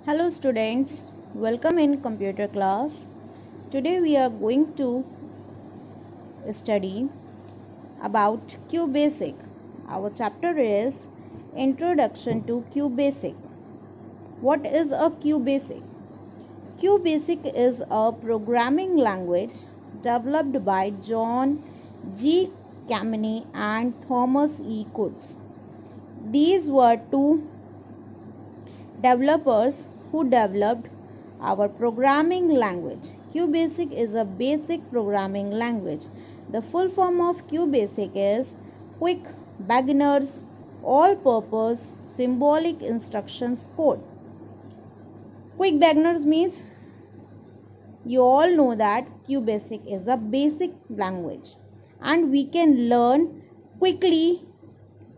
Hello students, welcome in computer class. Today we are going to study about QBasic. Our chapter is Introduction to QBasic. What is a QBasic? QBasic is a programming language developed by John G. Kameny and Thomas E. Coates. These were two developers who developed our programming language. QBasic is a basic programming language. The full form of QBasic is Quick Beginner's All-Purpose Symbolic Instructions Code. Quick Beginners means you all know that QBasic is a basic language and we can learn quickly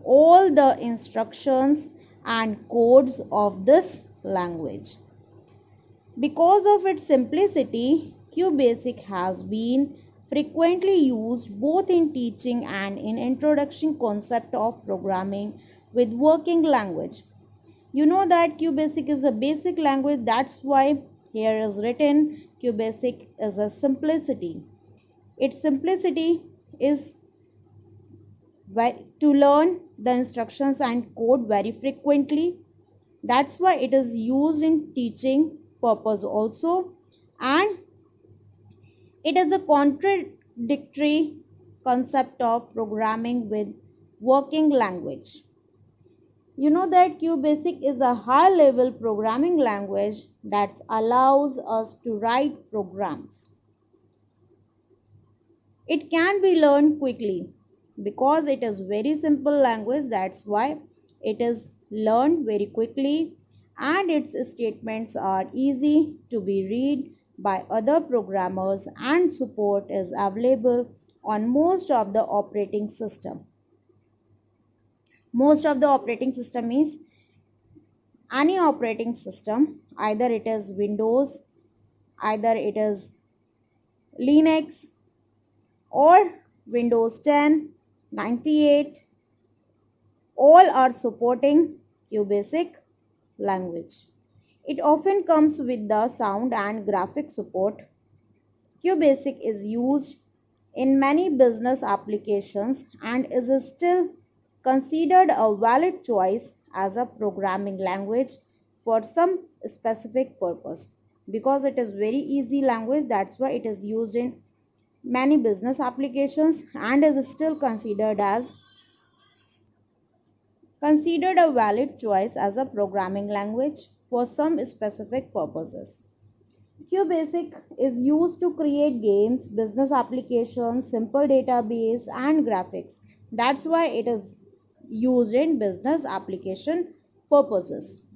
all the instructions and codes of this language. Because of its simplicity, QBasic has been frequently used both in teaching and in introducing concept of programming with working language. You know that QBasic is a basic language, that's why here is written QBasic is a simplicity. Its simplicity is to learn the instructions and code very frequently. That's why it is used in teaching purpose also, and it is a contradictory concept of programming with working language. You know that QBasic is a high level programming language that allows us to write programs. It can be learned quickly because it is very simple language, that's why it is learned very quickly, and its statements are easy to be read by other programmers, and support is available on most of the operating system. Most of the operating system is any operating system, either it is Windows, either it is Linux or Windows 10, 98, all are supporting QBasic language. It often comes with the sound and graphic support. QBasic is used in many business applications and is still considered a valid choice as a programming language for some specific purpose. Because it is very easy language, that's why it is used in many business applications and is still considered a valid choice as a programming language for some specific purposes. QBasic is used to create games, business applications, simple database and graphics. That's why it is used in business application purposes.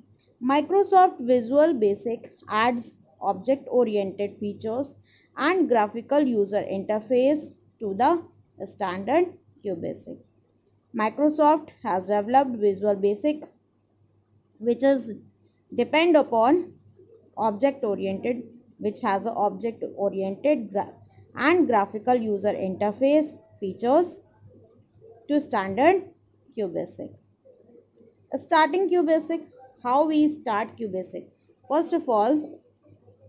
Microsoft Visual Basic adds object-oriented features and graphical user interface to the standard QBasic. Microsoft has developed Visual Basic, which is depend upon object oriented, which has an object oriented and graphical user interface features to standard QBasic. Starting QBasic, how we start QBasic? First of all,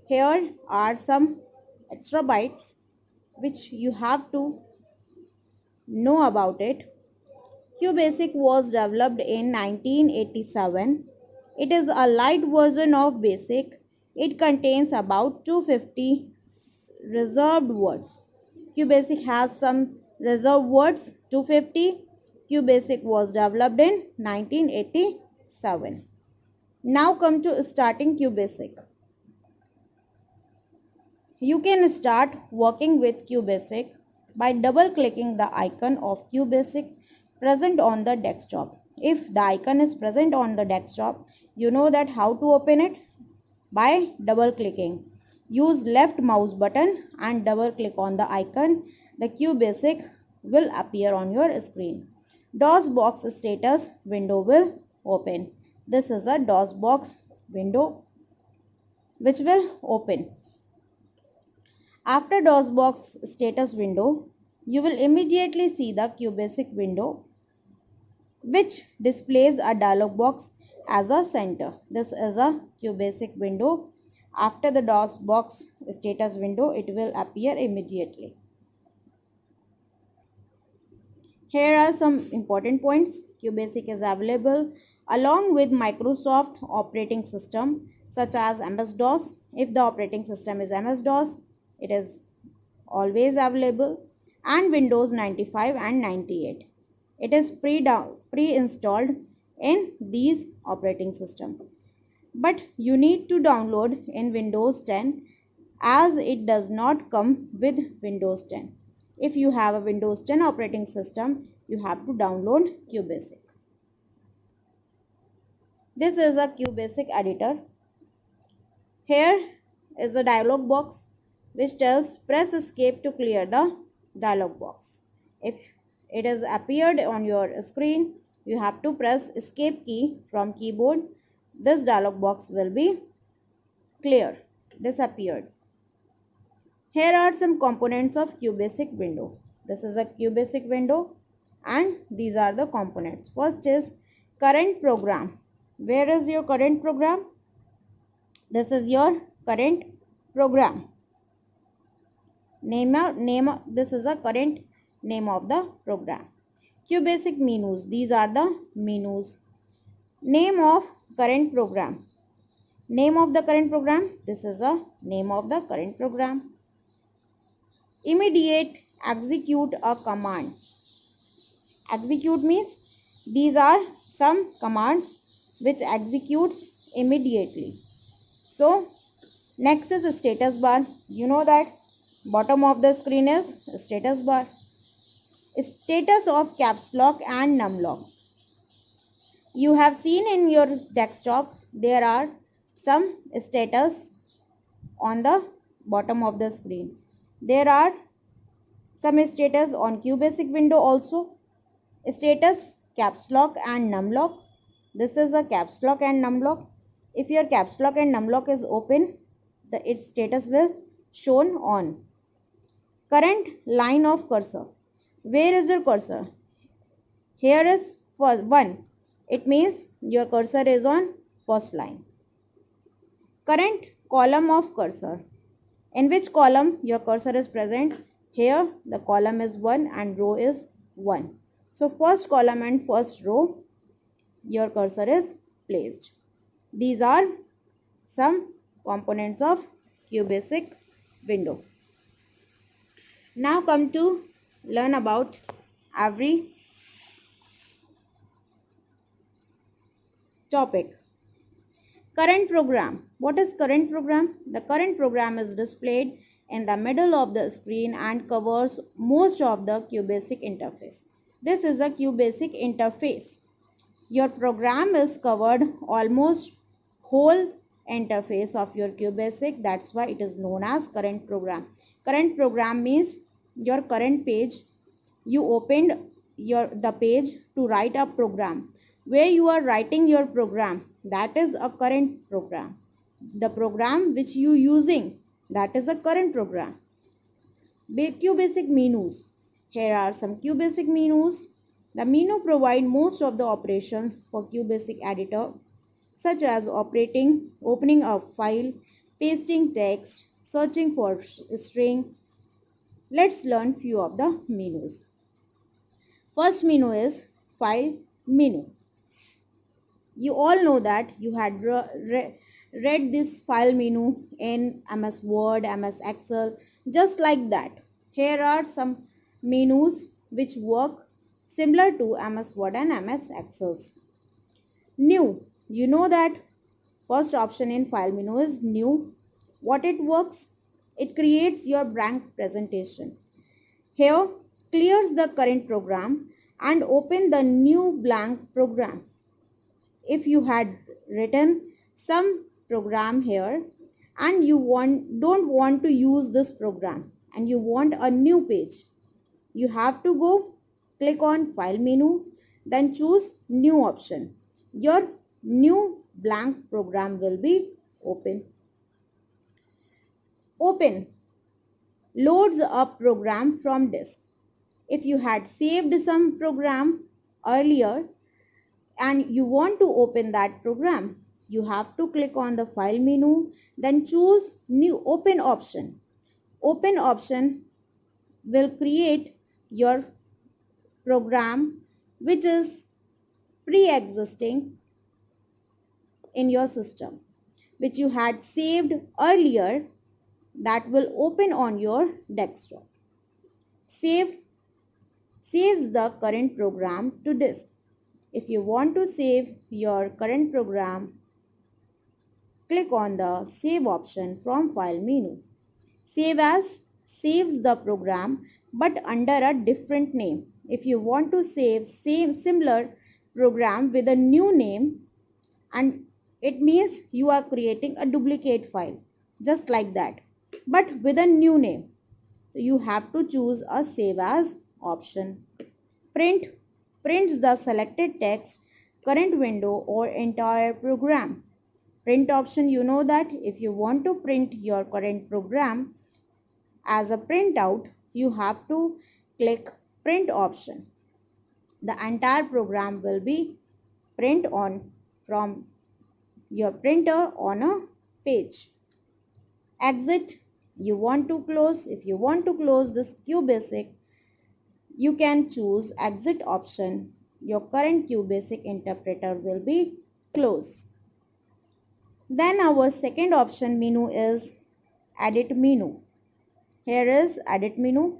here are some extra bytes which you have to know about it. QBasic was developed in 1987. It is a light version of BASIC. It contains about 250 reserved words. QBasic has some reserved words, 250. QBasic was developed in 1987. Now come to starting QBasic. You can start working with QBasic by double clicking the icon of QBasic present on the desktop. If the icon is present on the desktop, you know that how to open it by double clicking. Use left mouse button and double click on the icon. The QBasic will appear on your screen. DOSBox status window will open. This is a DOSBox window which will open. After DOSBox status window, you will immediately see the QBasic window, which displays a dialog box as a center. This is a QBasic window. After the DOS box status window, it will appear immediately. Here are some important points. QBasic is available along with Microsoft operating system such as MS-DOS. If the operating system is MS-DOS, it is always available, and Windows 95 and 98. It is pre-installed in these operating system. But you need to download in Windows 10 as it does not come with Windows 10. If you have a Windows 10 operating system, you have to download QBasic. This is a QBasic editor. Here is a dialog box which tells press escape to clear the dialog box. If it has appeared on your screen, you have to press escape key from keyboard. This dialog box will be clear. This appeared. Here are some components of QBasic window. This is a QBasic window and these are the components. First is current program. Where is your current program? This is your current program. This is a current name of the program. QBasic menus. These are the menus. Name of current program. Name of the current program. This is a name of the current program. Immediate execute a command. Execute means these are some commands which executes immediately. So next is status bar. You know that bottom of the screen is status bar. Status of caps lock and num lock. You have seen in your desktop there are some status on the bottom of the screen. There are some status on QBasic window also. Status caps lock and num lock. This is a caps lock and num lock. If your caps lock and num lock is open, its status will shown on. Current line of cursor. Where is your cursor? Here is 1. It means your cursor is on first line. Current column of cursor. In which column your cursor is present? Here the column is 1 and row is 1. So first column and first row your cursor is placed. These are some components of QBasic window. Now come to learn about every topic. Current program. What is current program? The current program is displayed in the middle of the screen and covers most of the QBasic interface. This is a QBasic interface. Your program is covered almost whole interface of your QBasic. That's why it is known as current program. Current program means your current page. You opened the page to write a program. Where you are writing your program, that is a current program. The program which you using, that is a current program. QBasic menus. Here are some QBasic menus. The menu provide most of the operations for QBasic editor, such as opening a file, pasting text, searching for string. Let's learn few of the menus. First menu is file menu. You all know that you had read this file menu in MS Word, MS Excel, just like that. Here are some menus which work similar to MS Word and MS Excel. New. You know that first option in file menu is new. What it works? It creates your blank presentation. Here clears the current program and open the new blank program. If you had written some program here and you don't want to use this program and you want a new page, you have to go click on file menu, then choose new option. Your new blank program will be open. Open loads a program from disk. If you had saved some program earlier and you want to open that program, you have to click on the file menu, then choose new open option. Open option will create your program which is pre-existing in your system, which you had saved earlier, that will open on your desktop. Saves the current program to disk. If you want to save your current program, click on the save option from file menu. Save as saves the program but under a different name. If you want to save similar program with a new name, and it means you are creating a duplicate file just like that but with a new name, so you have to choose a save as option. Print prints the selected text, current window or entire program. Print option, you know that if you want to print your current program as a printout, you have to click print option. The entire program will be print on from your printer on a page. Exit, you want to close. If you want to close this QBasic, you can choose exit option. Your current QBasic interpreter will be closed. Then our second option menu is edit menu. Here is edit menu.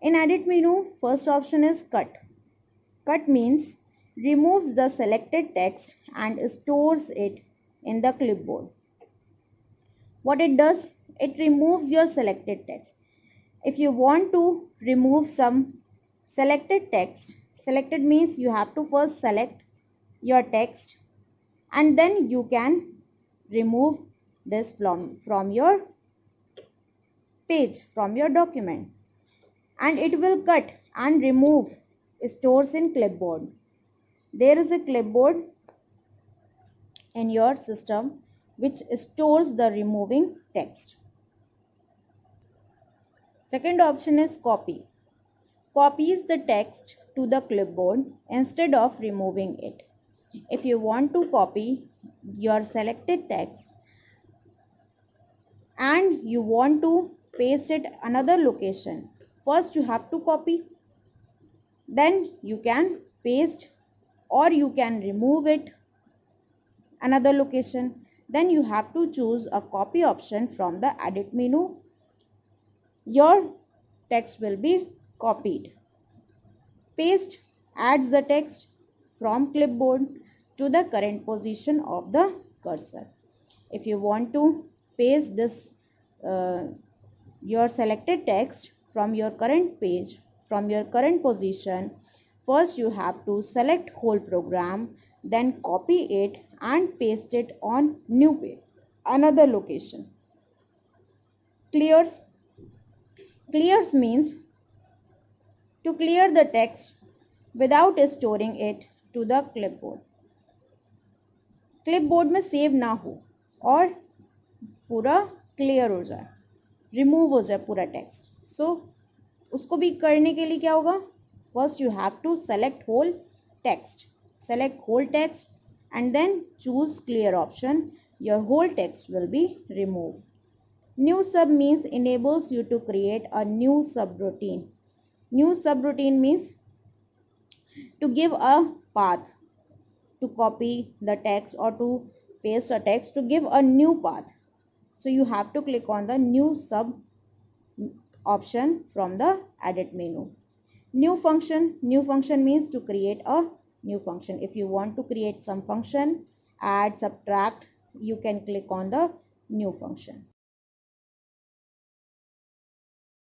In edit menu, first option is cut. Cut means removes the selected text and stores it in the clipboard. What it does, it removes your selected text. If you want to remove some selected text, selected means you have to first select your text and then you can remove this from your page, from your document, and it will cut and remove, stores in clipboard. There is a clipboard in your system which stores the removing text. Second option is copy. Copies the text to the clipboard instead of removing it. If you want to copy your selected text and you want to paste it another location, first you have to copy, then you can paste or you can remove it another location. Then you have to choose a copy option from the edit menu. Your text will be copied. Paste adds the text from clipboard to the current position of the cursor. If you want to paste this your selected text from your current page, from your current position, first you have to select whole program, then copy it and paste it on new page, another location. Clears means to clear the text without storing it to the clipboard. Clipboard में save ना हो और पूरा clear हो जाए, remove हो जाए पूरा टेक्स्ट. सो उसको भी करने के लिए क्या होगा, first you have to select whole text, select whole text and then choose clear option. Your whole text will be removed. New sub means enables you to create a new subroutine. New subroutine means to give a path to copy the text or to paste a text, to give a new path. So you have to click on the new sub option from the edit menu. New function means to create a new function. If you want to create some function, add, subtract, you can click on the new function.